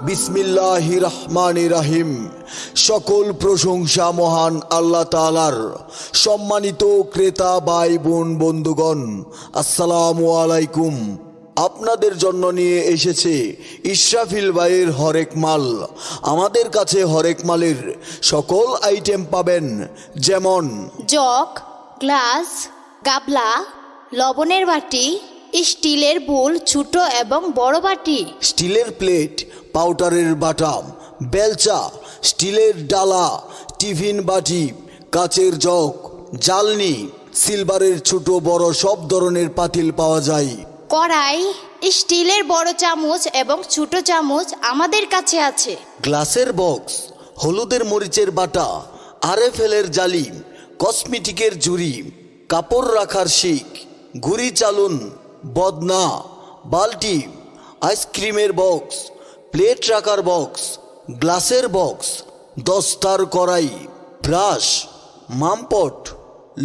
বিসমিল্লাহির রহমানির রহিম। সকল প্রশংসা মহান আল্লাহ তাআলার। সম্মানিত ক্রেতা ভাই বোন বন্ধুগণ, আসসালামু আলাইকুম। আপনাদের জন্য নিয়ে এসেছে ইসরাফিল ভাইয়ের হরেক মাল। আমাদের কাছে হরেক মালের সকল আইটেম পাবেন, যেমন জগ, গ্লাস, গাবলা, লবণের বাটি, স্টিলের বুল, ছোট এবং বড় বাটি, স্টিলের প্লেট, পাউডারের বাটাম, বেলচা, স্টিলের ডালা, টিফিন বাটি, কাচের জগ, জ্বালনি, সিলভারের ছোট বড় সব ধরনের পাতিল পাওয়া যায়। কড়াই, স্টিলের বড় চামচ এবং ছোট চামচ আমাদের কাছে আছে। গ্লাসের বক্স, হলুদের মরিচের বাটা, আরএফএলের জালি, কসমেটিকের ঝুড়ি, কাপড় রাখার শিক, ঘুড়ি চালুন, বদনা, বালতি, আইসক্রিমের বক্স, প্লেট রাখার বক্স, গ্লাসের বক্স, দস্তার কড়াই, ব্রাশ, মামপট,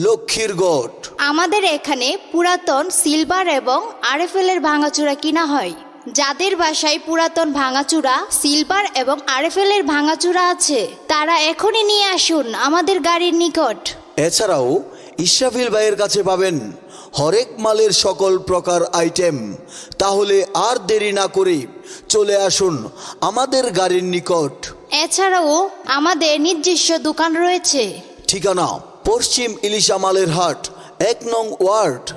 লক্ষ্মীর গট। আমাদের এখানে পুরাতন সিলভার এবং আরএফএলের ভাঙাচুরা কিনা হয়। যাদের বাসায় পুরাতন ভাঙাচুরা, সিলভার এবং আরএফএলের ভাঙাচুরা আছে, তারা এখনই নিয়ে আসুন আমাদের গাড়ির নিকট। এছাড়াও ইসরাফিল ভাইয়ের কাছে পাবেন হরেক মালের সকল প্রকার আইটেম। তাহলে আর দেরি না করে চলে আসুন আমাদের গাড়ির নিকট। এছাড়াও আমাদের নিজস্ব দোকান রয়েছে। ঠিকানা পশ্চিম ইলিশা মালের হাট, 1 নং ওয়ার্ড,